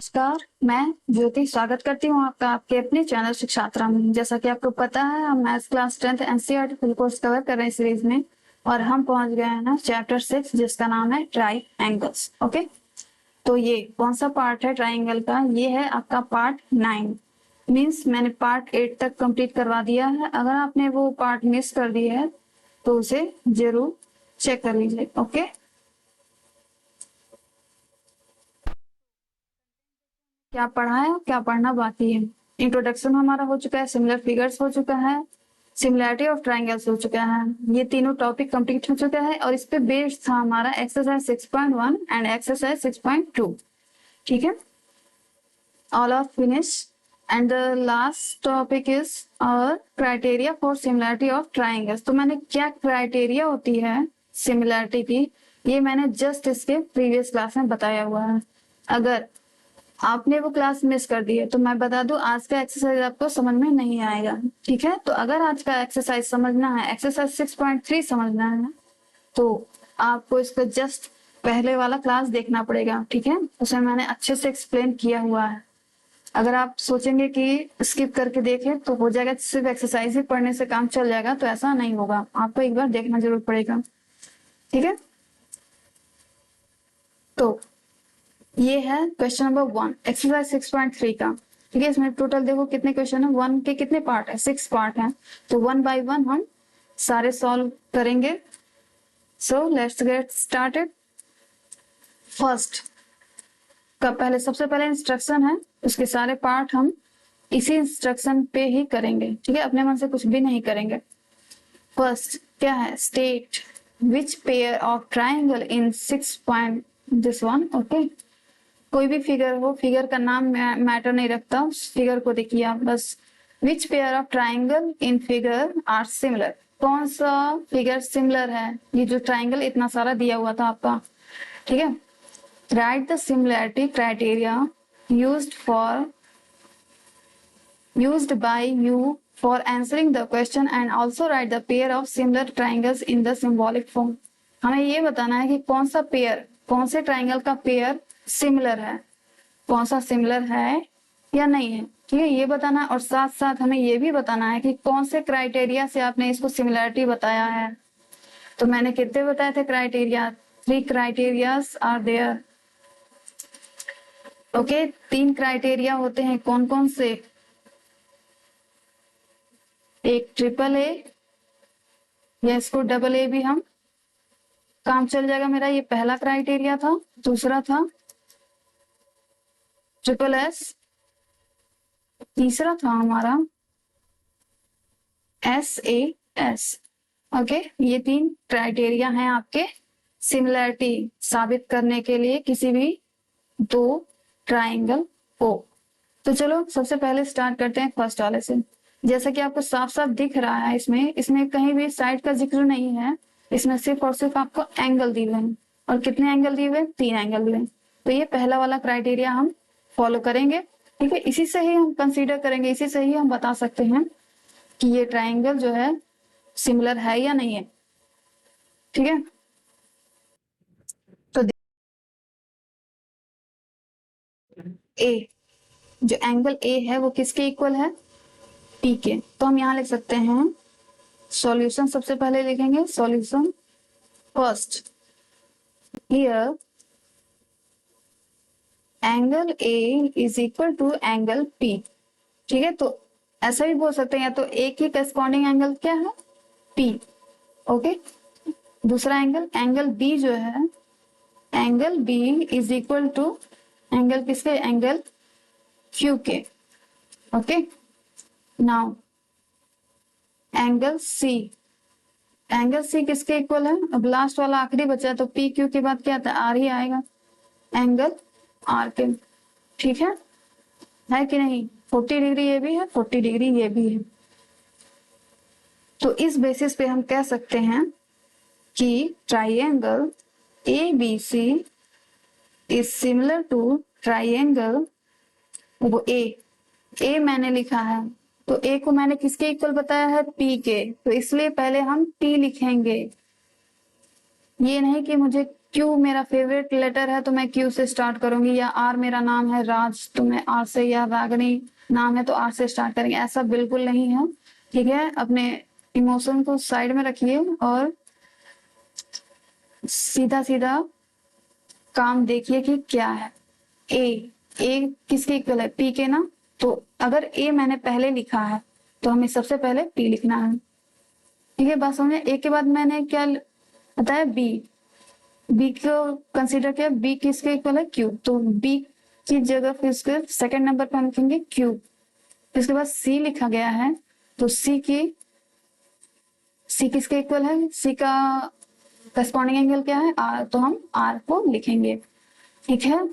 नमस्कार, मैं ज्योति स्वागत करती हूँ आपका आपके अपने चैनल शिक्षात्रा में। जैसा कि आपको पता है, हम maths class 10th NCERT full course cover कर रहे हैं सीरीज में, और हम पहुंच गए हैं ना चैप्टर 6 जिसका नाम है ट्राइएंगल्स। ओके, तो ये कौन सा पार्ट है ट्राइएंगल का? ये है आपका पार्ट 9। मीन्स मैंने पार्ट 8 तक कंप्लीट करवा दिया है। अगर आपने वो पार्ट मिस कर दिया है तो उसे जरूर चेक कर लीजिए। ओके, क्या पढ़ा है, क्या पढ़ना बाकी है? इंट्रोडक्शन हमारा हो चुका है, सिमिलर फिगर्स हो चुका है, सिमिलैरिटी ऑफ ट्राइंगल्स हो चुका है। ये तीनों टॉपिक कंप्लीट हो चुका है और इस पे बेस्ड था हमारा एक्सरसाइज 6.1 एंड एक्सरसाइज 6.2। ठीक है, all are finish and the last topic is और criteria for similarity of triangles. तो मैंने क्या क्राइटेरिया होती है सिमिलैरिटी की, ये मैंने जस्ट इसके प्रीवियस क्लास में बताया हुआ है। अगर आपने वो क्लास मिस कर दी है तो मैं बता दूं, आज का एक्सरसाइज आपको समझ में नहीं आएगा। ठीक है, तो अगर आज का एक्सरसाइज समझना है, एक्सरसाइज 6.3 समझना है, तो आपको इसका जस्ट पहले वाला क्लास देखना पड़ेगा। ठीक है, उसमें मैंने अच्छे से एक्सप्लेन किया हुआ है। अगर आप सोचेंगे कि स्किप करके देखें तो हो जाएगा, सिर्फ एक्सरसाइज ही पढ़ने से काम चल जाएगा, तो ऐसा नहीं होगा, आपको एक बार देखना जरूर पड़ेगा। ठीक है, तो ये है क्वेश्चन नंबर 1 एक्सरसाइज 6.3 का। ठीक है, इसमें टोटल देखो कितने क्वेश्चन है, 1 के कितने पार्ट है, 6 पार्ट है। तो 1 बाय 1 हम सारे सॉल्व करेंगे। So let's get started. First का पहले सबसे पहले इंस्ट्रक्शन है, उसके सारे पार्ट हम इसी इंस्ट्रक्शन पे ही करेंगे। ठीक है, अपने मन से कुछ भी नहीं करेंगे। फर्स्ट क्या है, state which pair of triangle in 6. This one. Okay, कोई भी फिगर हो, फिगर का नाम मैटर नहीं रखता, उस फिगर को देखिए आप बस। Which pair of triangle in figure are similar, कौन सा फिगर सिमिलर है? ये जो ट्राइंगल इतना सारा दिया हुआ था आपका। ठीक है, right the similarity criteria used by you for answering the question and also write the pair of similar triangles in the symbolic form। हमें ये बताना है कि कौन सा पेयर, कौन से ट्राइंगल का पेयर सिमिलर है, कौन सा सिमिलर है या नहीं है। ठीक है, ये बताना है, और साथ साथ हमें ये भी बताना है कि कौन से क्राइटेरिया से आपने इसको सिमिलरिटी बताया है। तो मैंने कितने बताए थे criteria? 3 criterias are there. Okay, 3 criteria होते हैं, कौन कौन से? एक ट्रिपल ए, या इसको डबल ए भी हम काम चल जाएगा मेरा, ये पहला क्राइटेरिया था। दूसरा था ट्रिपल एस, तीसरा था हमारा एस ए एस। ओके, ये 3 क्राइटेरिया हैं आपके सिमिलैरिटी साबित करने के लिए किसी भी 2 ट्राइंगल को। तो चलो सबसे पहले स्टार्ट करते हैं फर्स्ट वाले से। जैसा कि आपको साफ साफ दिख रहा है, इसमें कहीं भी साइड का जिक्र नहीं है, इसमें सिर्फ और सिर्फ आपको एंगल दिए हुए हैं। और कितने एंगल दिए हुए? 3 एंगल दिए। तो ये पहला वाला क्राइटेरिया हम फॉलो करेंगे। ठीक है, इसी से ही हम कंसीडर करेंगे, इसी से ही हम बता सकते हैं कि ये ट्राइंगल जो है सिमिलर है या नहीं है। ठीक है, तो ए, जो एंगल ए है वो किसके इक्वल है? पी के। तो हम यहाँ लिख सकते हैं सॉल्यूशन, सबसे पहले लिखेंगे solution first. Here angle A is equal to angle P. ठीक है, तो ऐसा भी बोल सकते हैं, या तो ए की करस्पॉन्डिंग एंगल क्या है? पी। ओके, दूसरा एंगल, एंगल बी जो है, angle B is equal to angle किसके? एंगल क्यू के। Okay, now angle C, angle C किसके इक्वल है? अब लास्ट वाला आखिरी बचा है, तो पी क्यू के बाद क्या आता है? आर ही आएगा, एंगल आर के। ठीक है कि नहीं? 40 डिग्री ये भी है, 40 डिग्री ये भी है। तो इस बेसिस पे हम कह सकते हैं कि triangle A B C is similar to triangle, वो ए मैंने लिखा है, तो ए को मैंने किसके इक्वल बताया है? पी के। तो इसलिए पहले हम पी लिखेंगे, ये नहीं कि मुझे क्यू मेरा फेवरेट लेटर है तो मैं क्यू से स्टार्ट करूंगी, या आर मेरा नाम है राज तो मैं आर से, या रागनी नाम है तो आर से स्टार्ट करेंगे, ऐसा बिल्कुल नहीं है। ठीक है, अपने इमोशन को साइड में रखिए और सीधा सीधा काम देखिए कि क्या है। ए किसके इक्वल है? पी के ना। तो अगर ए मैंने पहले लिखा है तो हमें सबसे पहले पी लिखना है। ठीक है, बात समझे? ए के बाद मैंने क्या बताया? बी को कंसीडर किया, बी किसके इक्वल है? क्यू। तो बी की जगह फिर उसके सेकंड नंबर पर हम लिखेंगे क्यू। इसके बाद सी लिखा गया है तो सी किसके इक्वल है? सी का करस्पॉन्डिंग एंगल क्या है? आर, तो हम आर को लिखेंगे। ठीक है,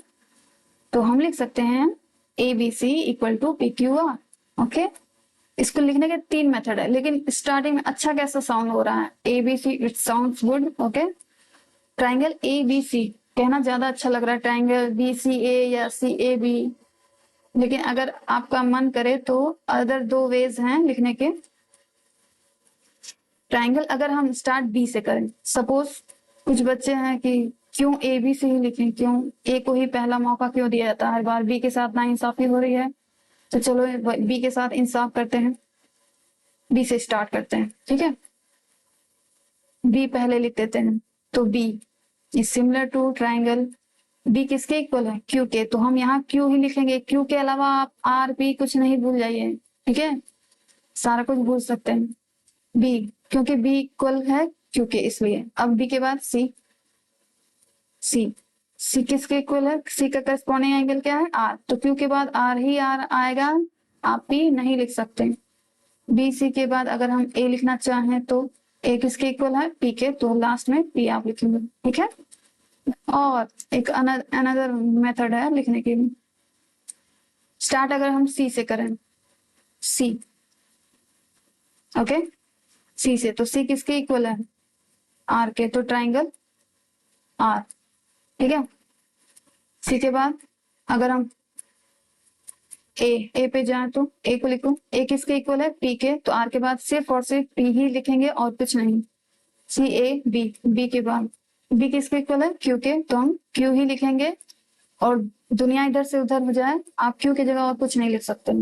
तो हम लिख सकते हैं A B C equal to P Q R. Okay, इसको लिखने के 3 मेथड है, लेकिन स्टार्टिंग में अच्छा कैसा साउंड हो रहा है? A B C, it sounds good. Okay, triangle A B C कहना ज्यादा अच्छा लग रहा है, ट्राइंगल बी सी ए या सी ए बी। लेकिन अगर आपका मन करे तो अदर 2 वेज हैं लिखने के। ट्राइंगल अगर हम स्टार्ट बी से करें, सपोज कुछ बच्चे हैं कि क्यों ए बी से ही लिखें, क्यों ए को ही पहला मौका क्यों दिया जाता है हर बार? बी के साथ ना इंसाफी हो रही है, तो चलो बी के साथ इंसाफ करते हैं, बी से स्टार्ट करते हैं। ठीक है, बी पहले लिख देते हैं। तो B is similar to triangle, B किसके इक्वल है? क्यू के। तो हम यहाँ क्यू ही लिखेंगे, क्यू के अलावा आप आर पी कुछ नहीं भूल जाइए। ठीक है, सारा कुछ भूल सकते हैं। बी, क्योंकि बी इक्वल है क्यू के, इसलिए। अब बी के बाद सी, सी किसके इक्वल है? सी का करस्पॉन्डिंग एंगल क्या है? आर। तो क्यू के बाद आर ही आर आएगा, आप पी नहीं लिख सकते। बी सी के बाद अगर हम ए लिखना चाहें तो ए किसके इक्वल है? पी के, तो लास्ट में पी आप लिखेंगे। ठीक है, और एक अनदर मेथड है लिखने की। स्टार्ट अगर हम सी से करें, सी, ओके, सी से, तो सी किसके इक्वल है? आर के, तो ट्राइंगल आर। ठीक है, सी के बाद अगर हम ए पे जाए तो ए को लिखो, ए किसके इक्वल है? पी के, तो आर के बाद सिर्फ और सिर्फ पी ही लिखेंगे और कुछ नहीं। सी ए बी, बी के बाद बी किसके इक्वल है? क्यू के, तो हम क्यू ही लिखेंगे, और दुनिया इधर से उधर हो जाए, आप क्यू की जगह और कुछ नहीं लिख सकते।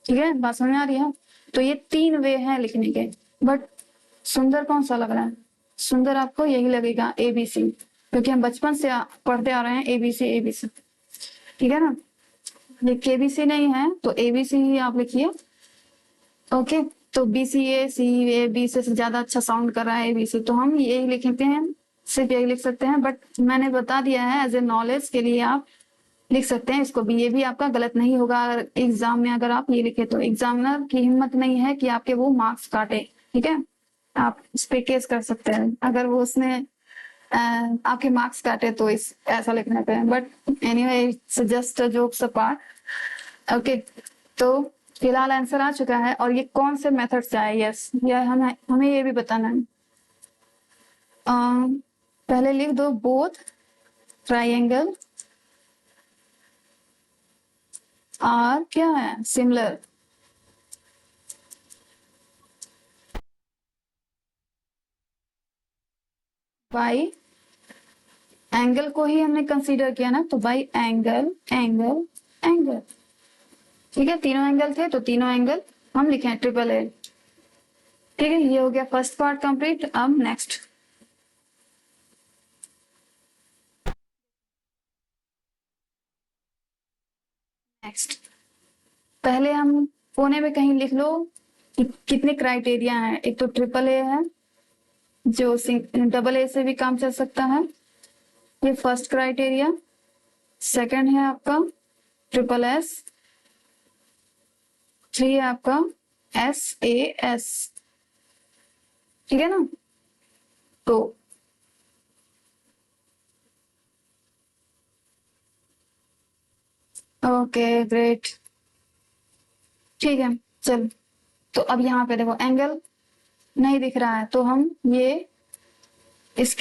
ठीक है, बात समझ आ रही है? तो ये 3 वे हैं लिखने के, बट सुंदर कौन सा लग रहा है? सुंदर आपको यही लगेगा, ए बी सी, क्योंकि हम बचपन से पढ़ते आ रहे हैं A B C A B सी। ठीक है ना, ये के बी सी नहीं है तो ए बी सी ही आप लिखिए। ओके, तो बी सी ए बी से ज्यादा अच्छा साउंड कर रहा है ए बी सी, तो हम यही लिखते हैं, सिर्फ यही लिख सकते हैं। बट मैंने बता दिया है एज ए नॉलेज के लिए, आप लिख सकते हैं इसको भी, ये भी आपका गलत नहीं होगा। अगर एग्जाम में अगर आप ये लिखे तो एग्जामिनर की हिम्मत नहीं है कि आपके वो मार्क्स काटे। ठीक है, आप इस पे केस कर सकते हैं अगर वो उसने आपके मार्क्स काटे तो इस ऐसा लिखने पे। But anyway, it's just a jokes apart. Okay, तो फिलहाल आंसर आ चुका है, और ये कौन से मेथड से आया? यस, यह हमें ये भी बताना है। पहले लिख दो बोथ ट्राइंगल आर क्या है? सिमिलर। बाई एंगल को ही हमने कंसीडर किया ना, तो बाई एंगल एंगल एंगल। ठीक है, तीनों एंगल थे तो तीनों एंगल हम लिखे ट्रिपल ए। ठीक है, ये हो गया फर्स्ट पार्ट कंप्लीट। अब नेक्स्ट, पहले हम कोने में कहीं लिख लो कि कितने क्राइटेरिया हैं। एक तो ट्रिपल ए है, जो डबल ए से भी काम चल सकता है, ये फर्स्ट क्राइटेरिया। सेकंड है आपका ट्रिपल एस, 3 है आपका SAS। ठीक है ना, तो ओके ग्रेट। ठीक है, चल, तो अब यहाँ पे देखो एंगल नहीं दिख रहा है, तो हम ये इस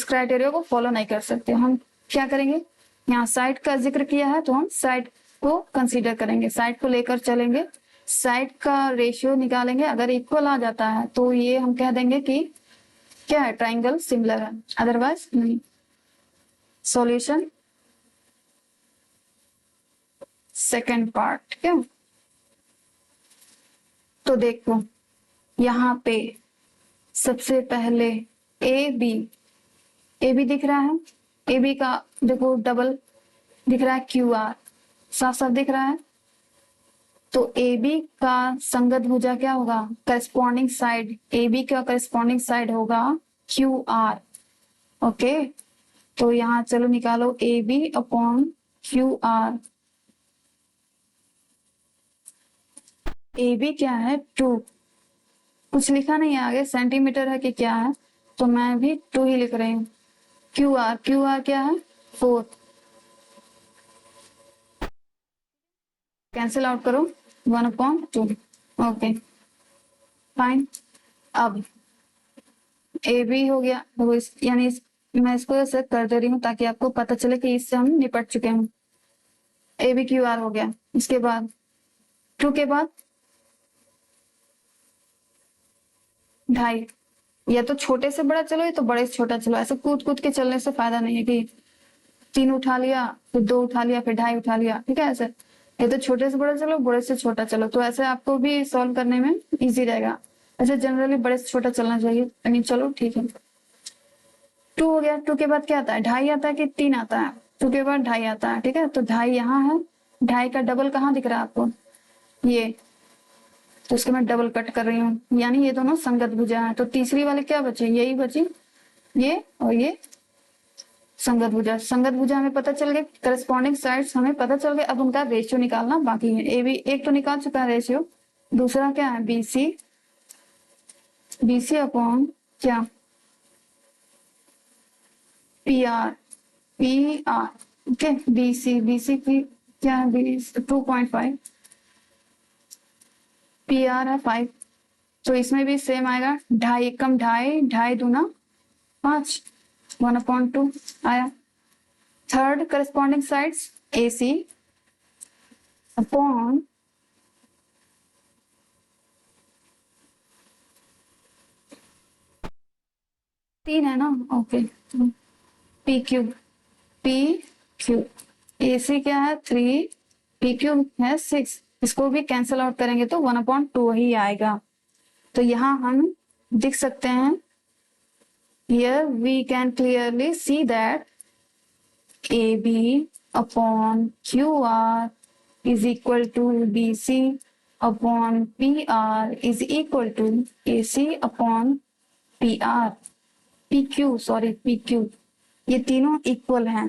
क्राइटेरिया को फॉलो नहीं कर सकते। हम क्या करेंगे, यहाँ साइड का जिक्र किया है तो हम साइड को कंसीडर करेंगे, साइड को लेकर चलेंगे, साइड का रेशियो निकालेंगे। अगर इक्वल आ जाता है तो ये हम कह देंगे कि क्या है, ट्राइंगल सिमिलर है, अदरवाइज नहीं। सॉल्यूशन सेकंड पार्ट, ठीक है। तो देखो यहाँ पे सबसे पहले ए बी दिख रहा है, ए बी का देखो डबल दिख रहा है क्यू आर, साफ साफ दिख रहा है। तो ए बी का संगत भुजा क्या होगा, करस्पॉन्डिंग साइड, ए बी का करस्पॉन्डिंग साइड होगा क्यू आर। ओके, तो यहाँ चलो निकालो A B upon Q R. A B क्या है 2, कुछ लिखा नहीं है आगे, सेंटीमीटर है कि क्या है, तो मैं भी 2 ही लिख रही हूँ। क्यू आर क्या है 4, कैंसिल आउट करो 1/2। Okay fine. अब ए बी हो गया, तो यानी मैं इसको ऐसे कर दे रही हूँ ताकि आपको पता चले कि इससे हम निपट चुके हैं। ए बी क्यू आर हो गया, इसके बाद 2 के बाद 2.5, या तो छोटे से बड़ा चलो या तो बड़े से छोटा चलो, ऐसे कूद कूद के चलने से फायदा नहीं है कि 3 उठा लिया फिर 2 उठा लिया फिर 2.5 उठा लिया, ठीक है। ऐसे ये तो छोटे से बड़ा चलो, बड़े से छोटा चलो, तो ऐसे आपको भी सॉल्व करने में इजी रहेगा। ऐसे जनरली बड़े से छोटा चलना चाहिए, लेकिन चलो ठीक है। 2 हो गया, 2 के बाद क्या आता है, 2.5 आता है कि 3 आता है, 2 के बाद 2.5 आता है, ठीक है। तो 2.5 यहाँ है, 2.5 का डबल कहाँ दिख रहा है आपको, ये, तो इसके मैं डबल कट कर रही हूँ, यानी ये दोनों संगत भुजा है। तो तीसरी वाले क्या बचे, यही बची, ये और ये संगत भुजा। संगत भुजा हमें पता चल गया, करस्पॉन्डिंग साइड्स हमें पता चल गया, अब उनका रेशियो निकालना बाकी है। ए बी एक तो निकाल चुका है रेशियो, दूसरा क्या है बीसी अपॉन क्या पी आर। ओके, बीसी की क्या है 2.5, पी आर है 5, तो इसमें भी सेम आएगा, 2.5 कम 2.5, 2.5 दूना 5, 1/2 आया। Third corresponding sides A C upon तीन है ना, okay, P Q A C क्या है 3, पी क्यू है 6, इसको भी कैंसिल आउट करेंगे तो 1/2 ही आएगा। तो यहाँ हम देख सकते हैं, here we can clearly see that AB upon QR is equal to BC upon PR is equal to AC upon PR, PQ, ये तीनों इक्वल हैं।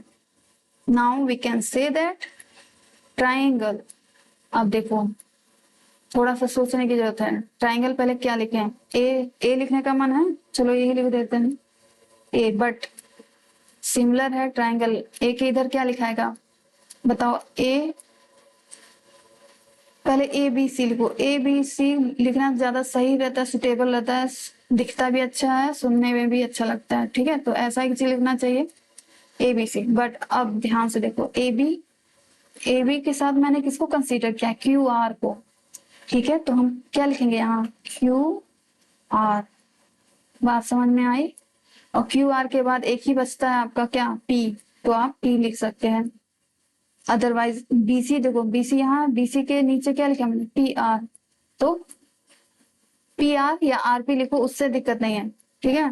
Now we can say that triangle, अब देखो थोड़ा सा सोचने की जरूरत है। ट्राइंगल पहले क्या लिखे हैं, ए लिखने का मन है, चलो यही लिख देते हैं ए, बट सिमिलर है ट्राइंगल, ए के इधर क्या लिखाएगा बताओ, ए पहले ए बी सी लिखो, ए बी सी लिखना ज्यादा सही रहता है, सुटेबल रहता है, दिखता भी अच्छा है, सुनने में भी अच्छा लगता है, ठीक है। तो ऐसा ही चीज लिखना चाहिए ए बी सी। बट अब ध्यान से देखो, ए बी के साथ मैंने किसको कंसीडर किया, क्यू आर को, ठीक है। तो हम क्या लिखेंगे यहाँ क्यू आर, बात समझ में आई। और क्यू आर के बाद एक ही बचता है आपका क्या पी, तो आप पी लिख सकते हैं। अदरवाइज बीसी देखो, बीसी यहाँ, बीसी के नीचे क्या लिखा मैंने पी आर, तो पी आर या आर पी लिखो, उससे दिक्कत नहीं है, ठीक है।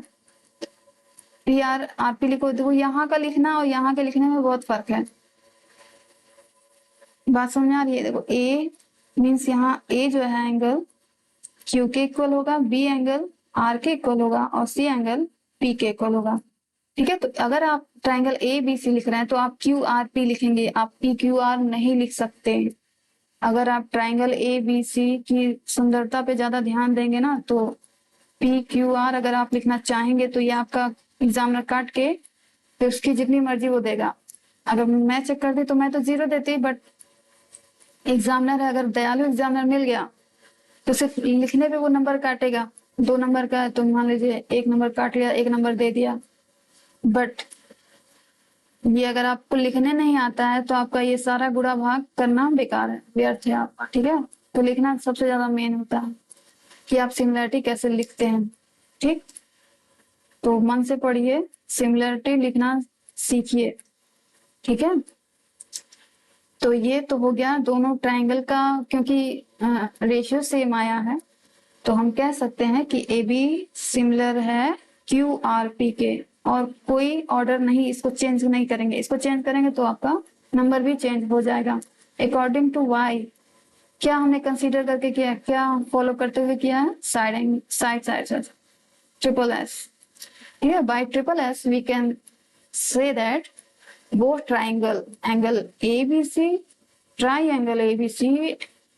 पी आर आर पी लिखो, देखो यहाँ का लिखना और यहाँ के लिखने में बहुत फर्क है, बात समझ में आ रही है। देखो ए मीन्स यहाँ ए जो है एंगल क्यू के इक्वल होगा, बी एंगल आर के इक्वल होगा और सी एंगल पी के इक्वल होगा, ठीक है। तो अगर आप ट्राइंगल ए बी सी लिख रहे हैं तो आप क्यू आर पी लिखेंगे, आप पी क्यू आर नहीं लिख सकते। अगर आप ट्राइंगल ए बी सी की सुंदरता पे ज्यादा ध्यान देंगे ना, तो पी क्यू आर अगर आप लिखना चाहेंगे तो ये आपका एग्जामिनर काट के फिर उसकी जितनी मर्जी वो देगा। अगर मैं चेक करती तो मैं तो 0 देती, बट एग्जामिनर है, अगर दयालु एग्जामिनर मिल गया तो सिर्फ लिखने पे वो नंबर काटेगा। 2 नंबर का है तो मान लीजिए 1 नंबर काट लिया, 1 नंबर दे दिया। बट ये अगर आपको लिखने नहीं आता है तो आपका ये सारा गुणा भाग करना बेकार है, व्यर्थ है आपका, ठीक है। तो लिखना सबसे ज्यादा मेन होता है कि आप सिमिलरिटी कैसे लिखते हैं, ठीक। तो मन से पढ़िए, सिमिलरिटी लिखना सीखिए। ठीक है, तो ये तो हो गया दोनों ट्रायंगल का, क्योंकि रेशियो सेम आया है तो हम कह सकते हैं कि ए बी सिमिलर है क्यू आर पी के, और कोई ऑर्डर नहीं, इसको चेंज नहीं करेंगे, इसको चेंज करेंगे तो आपका नंबर भी चेंज हो जाएगा। अकॉर्डिंग टू वाई क्या हमने कंसीडर करके किया, क्या फॉलो करते हुए किया है, साइड साइड ट्रिपल एस। ठीक है, bye triple S V can say that both angle ABC, triangle ABC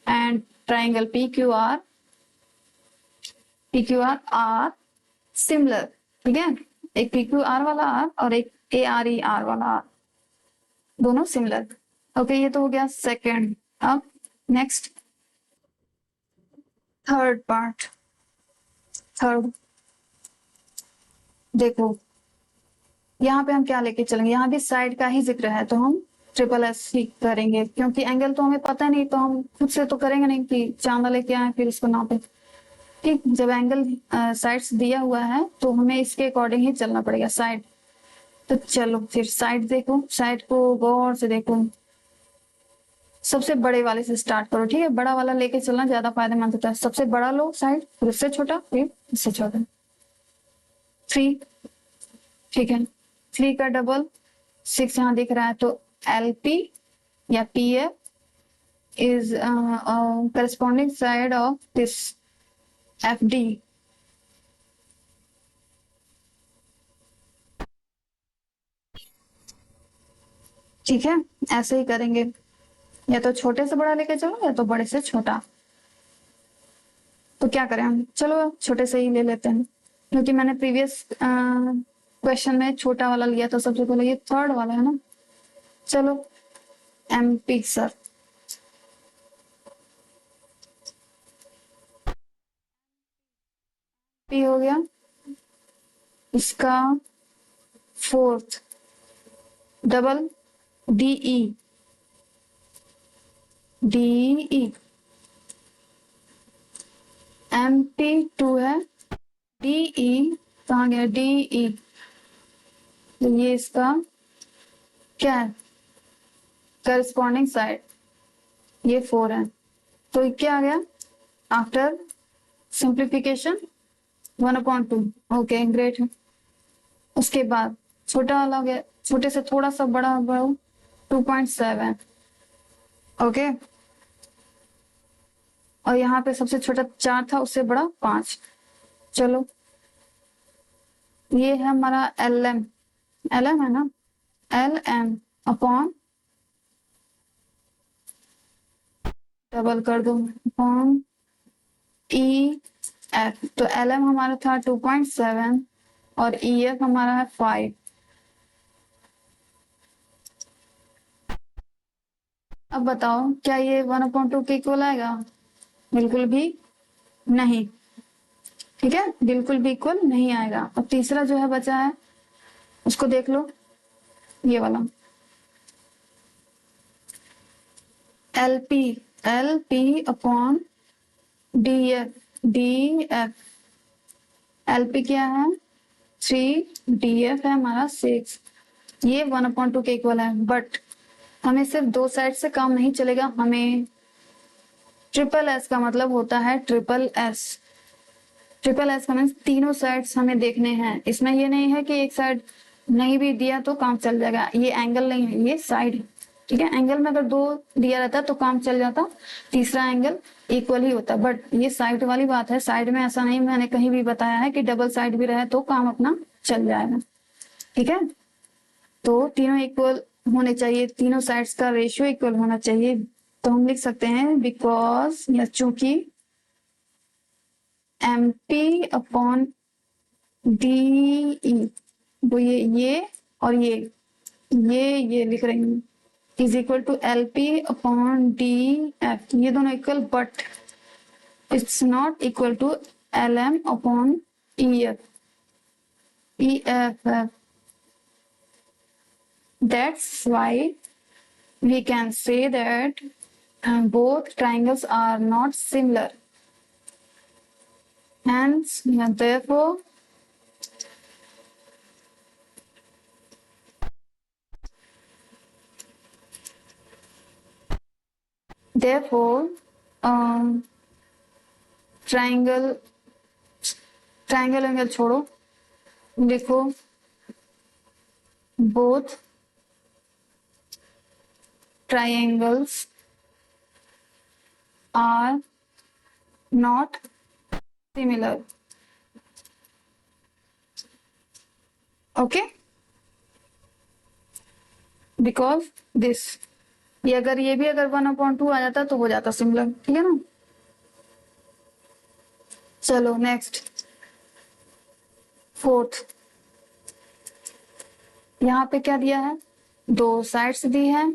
and triangle PQR are similar। ठीक है, एक PQR वाला R और एक ARER वाला R, दोनों सिमिलर। ओके, ये तो हो गया सेकंड। अब नेक्स्ट थर्ड पार्ट। थर्ड देखो, यहाँ पे हम क्या लेके चलेंगे, यहाँ भी साइड का ही जिक्र है तो हम ट्रिपल एस ही करेंगे, क्योंकि एंगल तो हमें पता नहीं तो हम खुद से तो करेंगे नहीं कि चांदा लेके आए फिर उसको नापे। ठीक, जब एंगल साइड्स दिया हुआ है तो हमें इसके अकॉर्डिंग ही चलना पड़ेगा साइड। तो चलो फिर साइड देखो, साइड को गौर से देखो, सबसे बड़े वाले से स्टार्ट करो। ठीक है, बड़ा वाला लेके चलना ज्यादा फायदेमंद होता है। सबसे बड़ा लो साइड, फिर उससे छोटा, फिर इससे छोटा। 3, ठीक है, 3 का डबल 6 यहाँ दिख रहा है, तो LP या PF is corresponding side of this FD। ठीक है, ऐसे ही करेंगे, या तो छोटे से बड़ा लेके चलो या तो बड़े से छोटा। तो क्या करें हम, चलो छोटे से ही ले लेते हैं, क्योंकि मैंने प्रीवियस क्वेश्चन में छोटा वाला लिया था सबसे पहले, ये थर्ड वाला है ना। चलो MP सर, P हो गया, इसका फोर्थ डबल DE, MP2 है, DE कहाँ गया, DE, तो ये इसका क्या है, करस्पॉन्डिंग साइड, ये 4 है। तो क्या आ गया, आफ्टर सिंप्लीफिकेशन 1/2। ओके ग्रेट है। उसके बाद छोटा वाला हो गया, छोटे से थोड़ा सा बड़ा बढ़ो, 2.7। ओके, और यहाँ पे सबसे छोटा 4 था, उससे बड़ा 5। चलो ये है हमारा LM है ना, LM अपॉन, डबल कर दो, अपॉन EF। तो LM हमारा था 2.7 और EF हमारा है 5। अब बताओ क्या ये 1/2 के इक्वल आएगा, बिल्कुल भी नहीं। ठीक है, बिल्कुल भी इक्वल नहीं आएगा। अब तीसरा जो है बचा है, उसको देख लो, ये वाला LP अपॉन DF। LP क्या है 3, DF है हमारा 6। ये 1/2 के इक्वल है, बट हमें सिर्फ 2 साइड से काम नहीं चलेगा, हमें ट्रिपल एस का मतलब होता है ट्रिपल एस। ट्रिपल एस का मीन्स तीनों साइड्स हमें देखने हैं। इसमें ये नहीं है कि एक साइड नहीं भी दिया तो काम चल जाएगा, ये एंगल नहीं है, ये साइड है। ठीक है, एंगल में अगर 2 दिया रहता तो काम चल जाता, तीसरा एंगल इक्वल ही होता, बट ये साइड वाली बात है। साइड में ऐसा नहीं मैंने कहीं भी बताया है कि डबल साइड भी रहे तो काम अपना चल जाएगा। ठीक है, तो तीनों इक्वल होने चाहिए, तीनों साइड्स का रेशियो इक्वल होना चाहिए। तो हम लिख सकते हैं बिकॉज या चूंकि MP अपॉन DE, वो ये और ये लिख रही हूँ, is equal to LP upon DF। ये दोनों equal, but it's not equal to LM upon EF। That's why we can say that both triangles are not similar, hence therefore therefore triangle angle छोड़ो, लिखो both triangles are not similar. Okay, because this, ये भी अगर 1/2 आ जाता तो हो जाता similar, ठीक है ना। चलो नेक्स्ट, फोर्थ, यहाँ पे क्या दिया है, 2 साइड्स दी है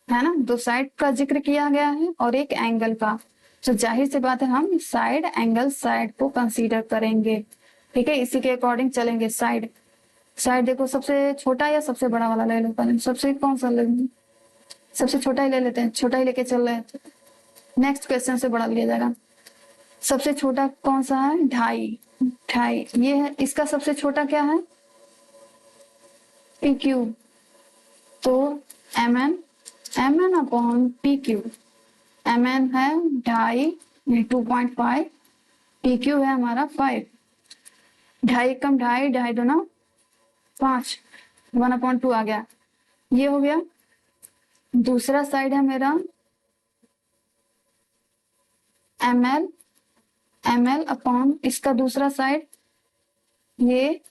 ना, 2 साइड का जिक्र किया गया है और एक एंगल का, तो जाहिर सी बात है हम साइड एंगल साइड को कंसीडर करेंगे, ठीक है, इसी के अकॉर्डिंग चलेंगे। साइड देखो सबसे छोटा या सबसे बड़ा वाला ले लो, पहले सबसे कौन सा लेंगे, सबसे छोटा ही ले लेते हैं, छोटा ही लेके चल रहे हैं, नेक्स्ट क्वेश्चन से बड़ा लिया जाएगा। सबसे छोटा कौन सा है, 2.5 ये है, इसका सबसे छोटा क्या है, PQ, तो mn अपॉन PQ, mn है 2.5, 2.5, PQ है हमारा 5, 2.5 कम 2.5, 2.5 दूना 5, 1/2 आ गया, ये हो गया। दूसरा साइड है मेरा ml अपॉन इसका दूसरा साइड ये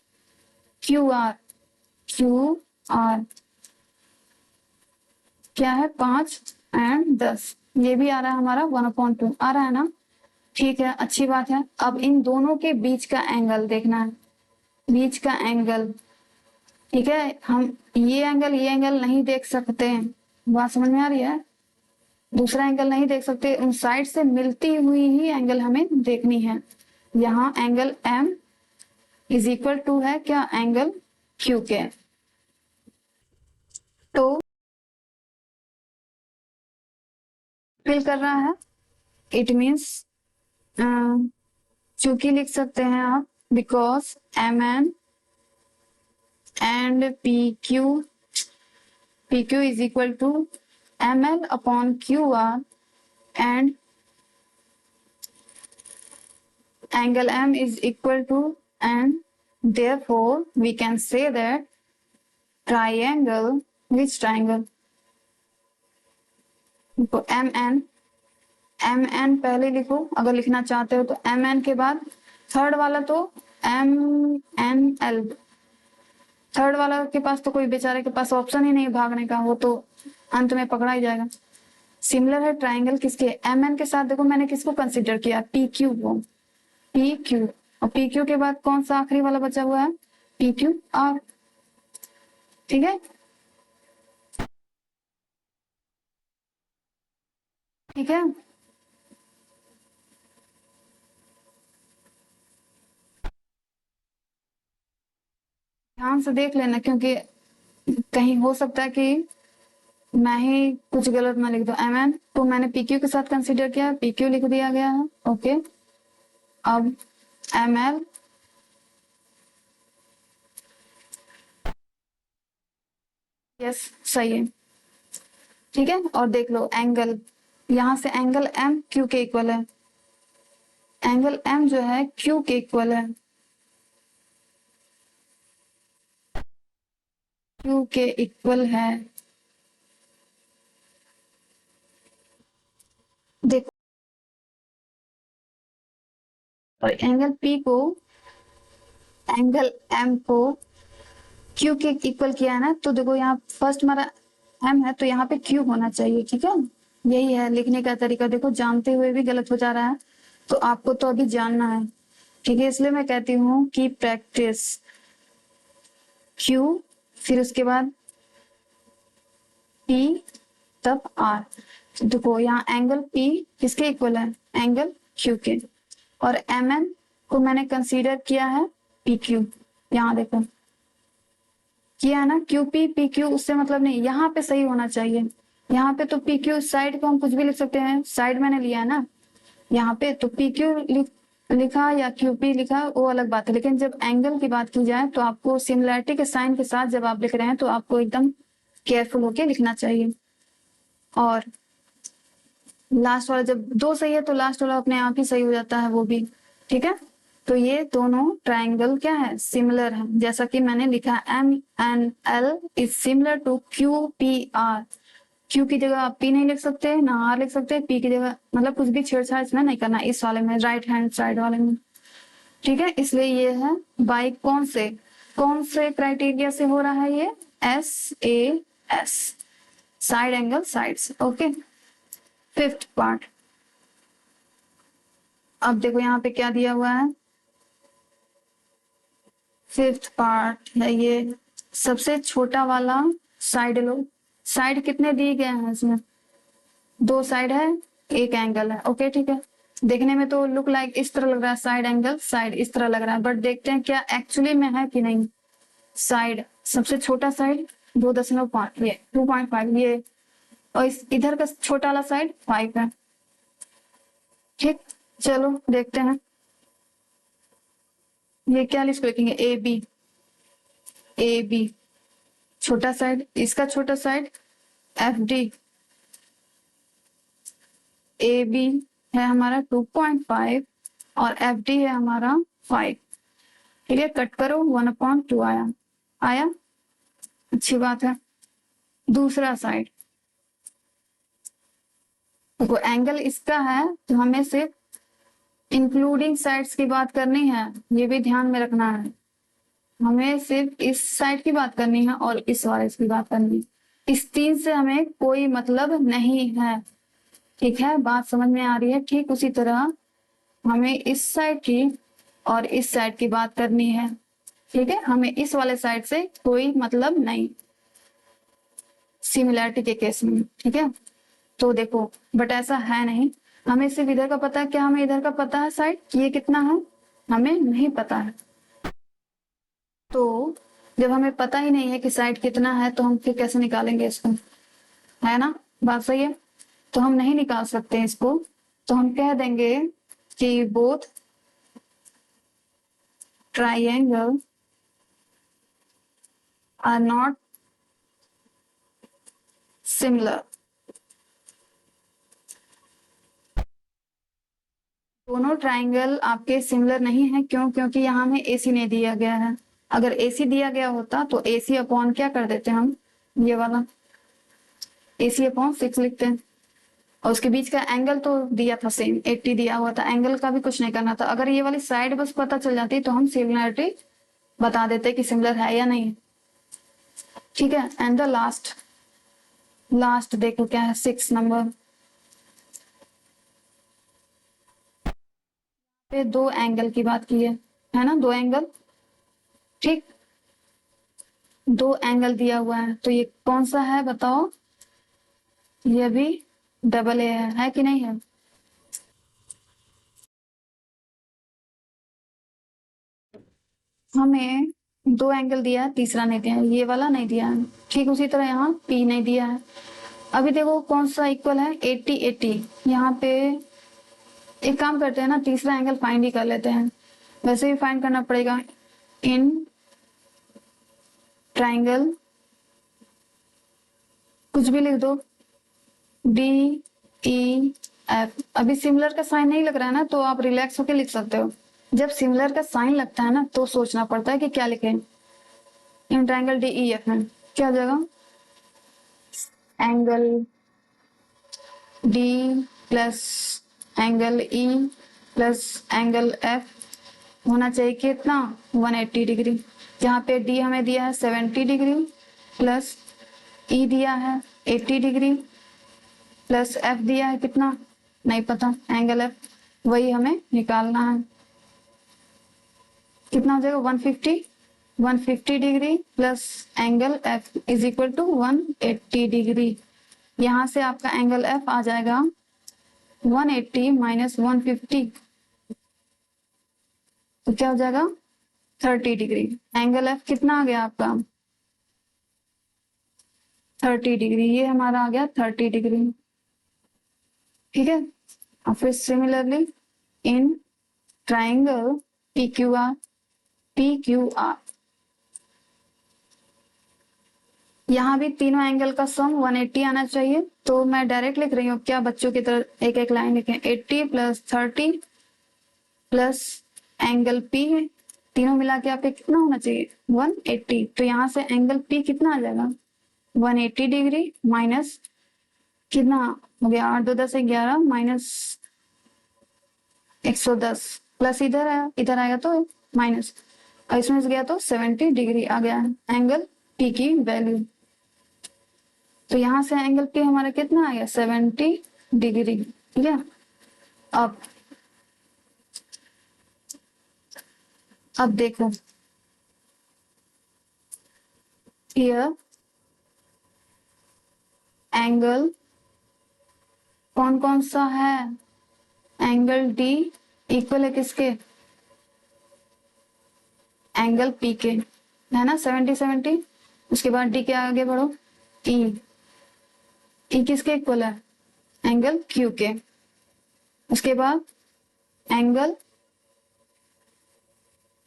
QR क्या है 5 एंड 10, ये भी आ रहा है हमारा 1/2 आ रहा है ना, ठीक है, अच्छी बात है। अब इन दोनों के बीच का एंगल देखना है, बीच का एंगल, ठीक है, हम ये एंगल नहीं देख सकते, बात समझ में आ रही है, दूसरा एंगल नहीं देख सकते, उन साइड से मिलती हुई ही एंगल हमें देखनी है। यहाँ angle M is equal to है क्या, एंगल Q के, तो फिल कर रहा है, इट मीन्स चूंकि लिख सकते हैं आप, because MN and PQ is equal to ML upon QR and angle M is equal to, and therefore we can say that triangle, which triangle, तो MN पहले लिखो अगर लिखना चाहते हो तो, MN के बाद थर्ड वाला तो MNL, थर्ड वाला के पास तो कोई बेचारे के पास ऑप्शन ही नहीं भागने का, वो तो अंत में पकड़ा ही जाएगा। सिमिलर है ट्राइंगल किसके, MN के साथ, देखो मैंने किसको कंसिडर किया, PQ को, PQ, और PQ के बाद कौन सा आखिरी वाला बचा हुआ है, PQR, ठीक है, ठीक है। ध्यान से देख लेना, क्योंकि कहीं हो सकता है कि मैं ही कुछ गलत ना लिख दूं। MN तो मैंने PQ के साथ कंसीडर किया, PQ लिख दिया गया है, ओके। अब ML यस सही है, ठीक है, और देख लो एंगल, यहां से एंगल M Q के इक्वल है, एंगल M जो है Q के इक्वल है, Q के इक्वल है, देखो, और एंगल P को, एंगल M को Q के इक्वल किया है ना, तो देखो यहाँ फर्स्ट हमारा M है तो यहाँ पे Q होना चाहिए, ठीक है, यही है लिखने का तरीका। देखो जानते हुए भी गलत हो जा रहा है, तो आपको तो अभी जानना है, ठीक है, इसलिए मैं कहती हूँ कि प्रैक्टिस, Q फिर उसके बाद P तब R, देखो यहाँ एंगल P किसके इक्वल है, एंगल Q के, और MN को मैंने कंसीडर किया है PQ, यहाँ देखो किया है ना, QP PQ, उससे मतलब नहीं, यहाँ पे सही होना चाहिए, यहाँ पे तो PQ साइड को हम कुछ भी लिख सकते हैं, साइड मैंने लिया है ना, यहाँ पे तो PQ लिखा या QP लिखा वो अलग बात है, लेकिन जब एंगल की बात की जाए तो आपको सिमिलैरिटी के साइन के साथ जब आप लिख रहे हैं तो आपको एकदम केयरफुल होके लिखना चाहिए। और लास्ट वाला जब दो सही है तो लास्ट वाला अपने आप ही सही हो जाता है वो भी, ठीक है। तो ये दोनों ट्राइंगल क्या है, सिमिलर है। जैसा कि मैंने लिखा MNL is similar to QPR। Q की जगह आप पी नहीं लिख सकते, ना आर लिख सकते, पी की जगह, मतलब कुछ भी छेड़छाड़ इसमें नहीं करना इस वाले में, राइट हैंड साइड वाले में, ठीक है। इसलिए ये है बाई कौन से क्राइटेरिया से हो रहा है ये, SAS, side angle sides, okay. Fifth part, अब देखो यहाँ पे क्या दिया हुआ है, फिफ्थ पार्ट है ये, सबसे छोटा वाला साइड लो। साइड कितने दिए गए हैं इसमें, दो साइड है, एक एंगल है, ओके ठीक है। देखने में तो लुक लाइक इस तरह लग रहा है, साइड एंगल साइड इस तरह लग रहा है, बट देखते हैं क्या एक्चुअली में है कि नहीं। साइड सबसे छोटा साइड 2.5, ये 2.5 ये, और इस इधर का छोटा वाला साइड 5 है, ठीक। चलो देखते हैं ये क्या लिस्ट लिखेंगे, AB छोटा साइड, इसका छोटा साइड FD, AB है हमारा 2.5 और FD है हमारा 5, ठीक है। कट करो 1/2 आया, अच्छी बात है। दूसरा साइड देखो, एंगल इसका है तो हमें सिर्फ इंक्लूडिंग साइड्स की बात करनी है, ये भी ध्यान में रखना है। हमें सिर्फ इस साइड की बात करनी है और इस वाले की बात करनी है, इस तीन से हमें कोई मतलब नहीं है, ठीक है। बात समझ में आ रही है, ठीक उसी तरह हमें इस साइड की और इस साइड की बात करनी है, ठीक है। हमें इस वाले साइड से कोई मतलब नहीं सिमिलैरिटी के केस में, ठीक है। तो देखो बट ऐसा है नहीं, हमें सिर्फ इधर का पता है, क्या हमें इधर का पता है साइड ये कितना है, हमें नहीं पता है। तो जब हमें पता ही नहीं है कि साइड कितना है तो हम फिर कैसे निकालेंगे इसको, है ना, बात सही है। तो हम नहीं निकाल सकते इसको, तो हम कह देंगे कि both triangle are not similar. दोनों ट्राइंगल आपके सिमिलर नहीं है, क्यों, क्योंकि यहाँ में AC नहीं दिया गया है। अगर AC दिया गया होता तो AC अपॉन क्या कर देते हम, ये वाला AC/6 लिखते हैं, और उसके बीच का एंगल तो दिया था सेम 80 दिया हुआ था, एंगल का भी कुछ नहीं करना था। अगर ये वाली साइड बस पता चल जाती तो हम सिमिलरिटी बता देते कि सिमिलर है या नहीं, ठीक है। एंड द लास्ट देखो क्या है, 6 नंबर पे दो एंगल की बात की है ना, दो एंगल, ठीक। दो एंगल दिया हुआ है तो ये कौन सा है बताओ, ये भी AA है कि नहीं है। हमें दो एंगल दिया है, तीसरा नहीं दिया है, ये वाला नहीं दिया है, ठीक उसी तरह यहाँ P नहीं दिया है। अभी देखो कौन सा इक्वल है, 80 यहाँ पे एक काम करते हैं ना, तीसरा एंगल फाइंड ही कर लेते हैं, वैसे भी फाइंड करना पड़ेगा। इन ट्राइंगल कुछ भी लिख दो, DEF। अभी सिमिलर का साइन नहीं लग रहा है ना, तो आप रिलैक्स होकर लिख सकते हो। जब सिमिलर का साइन लगता है ना तो सोचना पड़ता है कि क्या लिखें। इन ट्राइंगल DEF में क्या हो जाएगा, angle D plus angle E plus angle F होना चाहिए कितना, 180 डिग्री। जहाँ पे D हमें दिया है 70 डिग्री प्लस E दिया है 80 डिग्री प्लस F दिया है कितना नहीं पता, एंगल F वही हमें निकालना है, कितना हो जाएगा 150 degree plus angle F is equal to 180 degree. यहाँ से आपका एंगल F आ जाएगा 180 माइनस 150, तो क्या हो जाएगा 30 डिग्री। एंगल F कितना आ गया आपका 30 डिग्री, ये हमारा आ गया 30 डिग्री, ठीक है। और फिर सिमिलरली इन ट्राइंगल PQR यहाँ भी तीनों एंगल का सम 180 आना चाहिए। तो मैं डायरेक्ट लिख रही हूँ, क्या बच्चों की तरह एक एक लाइन लिखें। 80 + 30 प्लस एंगल P है, तीनों मिला के आपके कितना होना चाहिए 180। तो यहाँ से एंगल P कितना आ जाएगा 180 डिग्री माइनस कितना हो गया 8 2 10 11 माइनस 110 प्लस इधर आया, इधर आएगा तो माइनस, और इसमें से गया तो 70 डिग्री आ गया एंगल P की वैल्यू। तो यहाँ से एंगल P हमारा कितना आ गया 70 डिग्री। ठीक है, अब देखो here एंगल कौन कौन सा है, एंगल D इक्वल है किसके, एंगल P के, है ना 70 70। उसके बाद D के आगे बढ़ो, E किसके इक्वल है, एंगल Q के। उसके बाद एंगल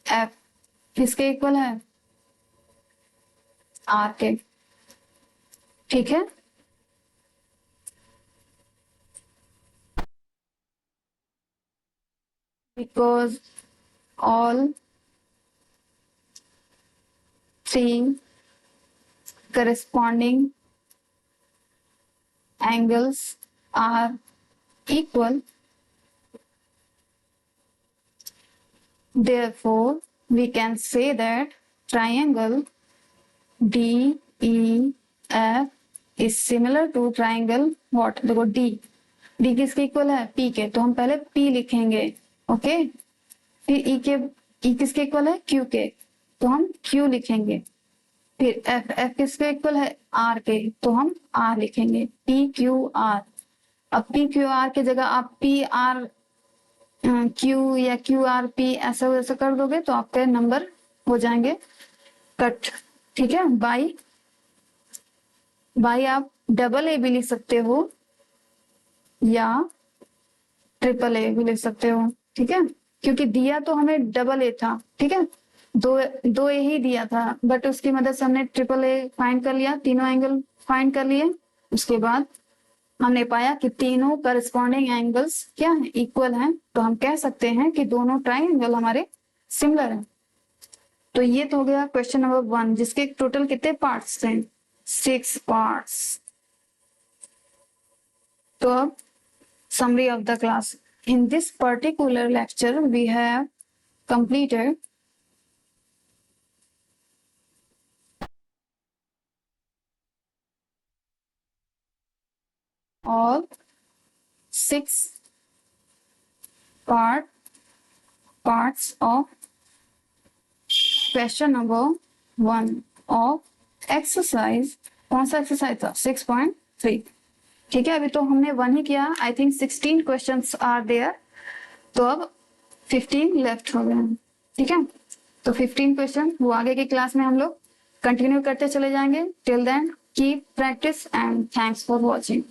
F किसके इक्वल है, R के। ठीक है, because all three corresponding angles are equal, therefore we can say that triangle DEF is similar to triangle what, देखो D किसके इक्वल है P के, तो हम पहले P लिखेंगे। ओके, फिर E किसके इक्वल है Q के, तो हम Q लिखेंगे। फिर F किसके इक्वल है R के, तो हम R लिखेंगे, PQR। अब PQR की जगह आप PR Q या QRP ऐसा वैसा कर दोगे तो आपके नंबर हो जाएंगे कट। ठीक है, बाई आप AA भी लिख सकते हो या AAA भी लिख सकते हो। ठीक है, क्योंकि दिया तो हमें AA था। ठीक है, दो A ही दिया था, बट उसकी मदद से हमने AAA फाइंड कर लिया, तीनों एंगल फाइंड कर लिए। उसके बाद हमने पाया कि तीनों करस्पॉन्डिंग एंगल्स क्या है, इक्वल हैं। तो हम कह सकते हैं कि दोनों ट्राइंगल हमारे सिमिलर हैं। तो ये तो हो गया क्वेश्चन नंबर 1, जिसके टोटल कितने पार्ट्स थे, 6 पार्ट्स। तो अब summary of the class. In this particular lecture we have completed all 6 parts of question number 1 of exercise। कौन सा एक्सरसाइज था 6.3। ठीक है, अभी तो हमने 1 ही किया। I think 16 questions are there, तो अब 15 लेफ्ट हो गए। ठीक है, तो 15 क्वेश्चन वो आगे की क्लास में हम लोग कंटिन्यू करते चले जाएंगे। Till then keep practice and thanks for watching.